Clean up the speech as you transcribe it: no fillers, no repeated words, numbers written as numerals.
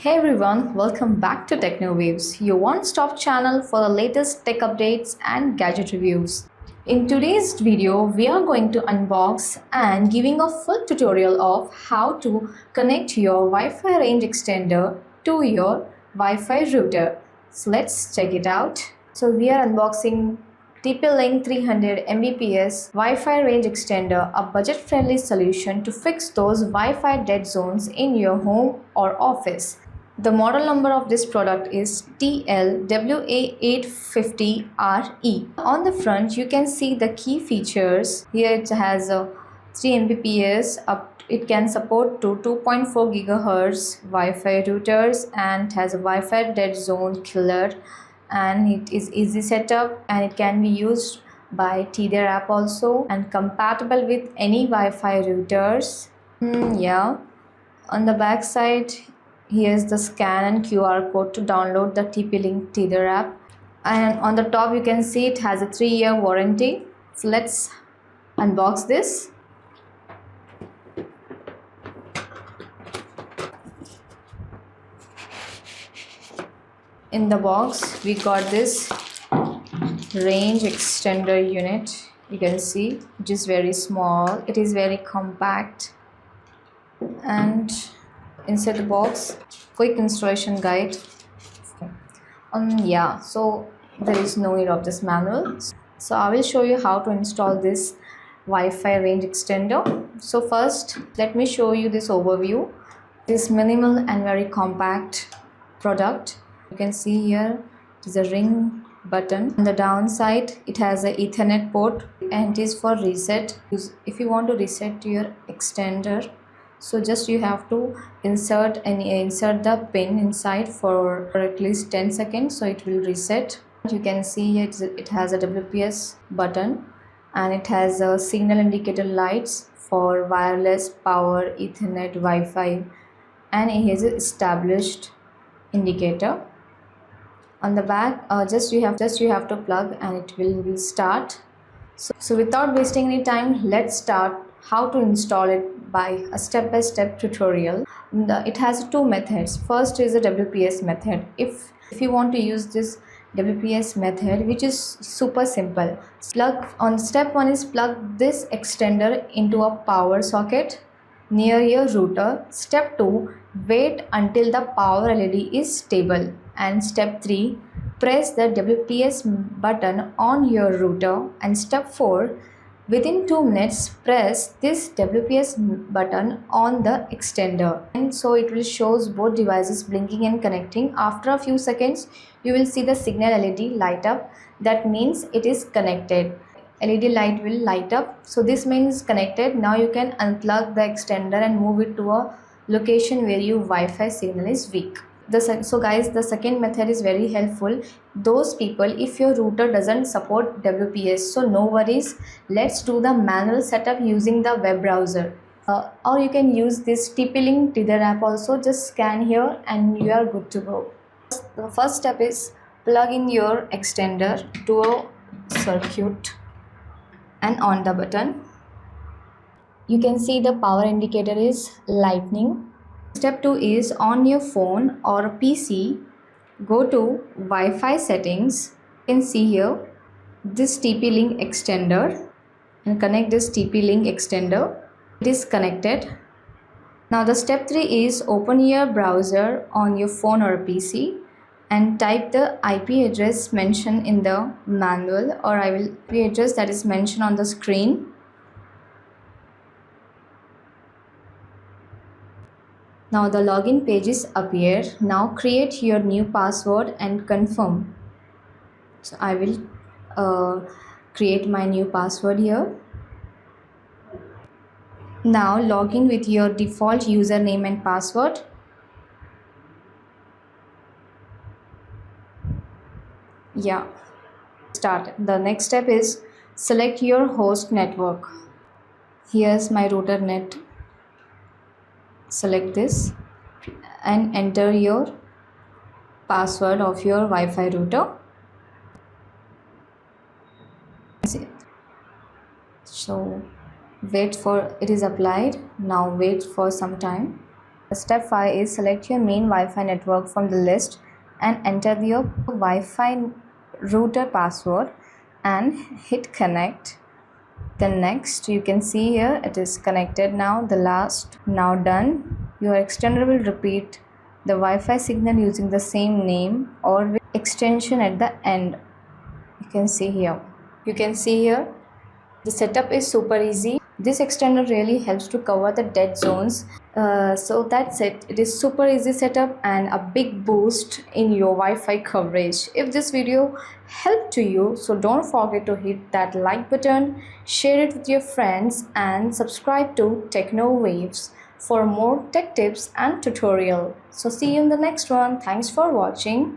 Hey everyone, welcome back to Techno Waves, your one-stop channel for the latest tech updates and gadget reviews. In today's video, we are going to unbox and giving a full tutorial of how to connect your Wi-Fi range extender to your Wi-Fi router. So let's check it out. So we are unboxing TP-LINK 300 Mbps Wi-Fi range extender, a budget-friendly solution to fix those Wi-Fi dead zones in your home or office. The model number of this product is TLWA850RE. On the front, you can see the key features. Here it has a 3 Mbps up. It can support to 2.4 GHz Wi-Fi routers and has a Wi-Fi dead zone killer. And it is easy setup and it can be used by Tether App also and compatible with any Wi-Fi routers. On the back side, here's the scan and QR code to download the TP-LINK Tether App. And on the top you can see it has a 3-year warranty. So let's unbox this. In the box we got this range extender unit. You can see it is very small, it is very compact, and inside the box quick installation guide. So there is no need of this manual. So I will show you how to install this Wi-Fi range extender. So first let me show you this overview. This minimal and very compact product. You can see here it is a ring button. On the downside it has an Ethernet port and it is for reset. If you want to reset your extender, so just you have to insert the pin inside for at least 10 seconds, so it will reset. You can see it has a WPS button and it has a signal indicator lights for wireless, power, Ethernet, Wi-Fi, and it has an established indicator. On the back, just you have to plug and it will start. So without wasting any time, let's start how to install it by a step-by-step tutorial. It has two methods. First is the WPS method. If you want to use this WPS method, which is super simple, step 1 is plug this extender into a power socket near your router. Step 2, wait until the power LED is stable. And step 3, press the WPS button on your router. And step 4, within 2 minutes, press this WPS button on the extender. And so it will show both devices blinking and connecting. After a few seconds, you will see the signal LED light up. That means it is connected. LED light will light up. So this means connected. Now you can unplug the extender and move it to a location where your Wi-Fi signal is weak. So guys, the second method is very helpful. Those people, if your router doesn't support WPS, so no worries. Let's do the manual setup using the web browser. Or you can use this TP-LINK Tether app also. Just scan here and you are good to go. The first step is plug in your extender to a circuit and on the button. You can see the power indicator is lightning. Step 2 is on your phone or PC, go to Wi-Fi settings. You can see here this TP-LINK extender and connect this TP-LINK extender. It is connected. Now the step 3 is open your browser on your phone or PC and type the IP address mentioned in the manual, or IP address that is mentioned on the screen. Now the login pages appear. Now create your new password and confirm. So I will create my new password here. Now log in with your default username and password. Start. The next step is select your host network. Here's my router net. Select this and enter your password of your Wi-Fi router. So wait for it is applied. Now wait for some time. Step 5 is select your main Wi-Fi network from the list and enter your Wi-Fi router password and hit connect. Then next, you can see here it is connected now. The last, now done. Your extender will repeat the Wi-Fi signal using the same name or with extension at the end. You can see here. The setup is super easy. This extender really helps to cover the dead zones. So that's it. It is super easy setup and a big boost in your Wi-Fi coverage. If this video helped to you, so don't forget to hit that like button, share it with your friends and subscribe to Techno Waves for more tech tips and tutorial. So see you in the next one. Thanks for watching.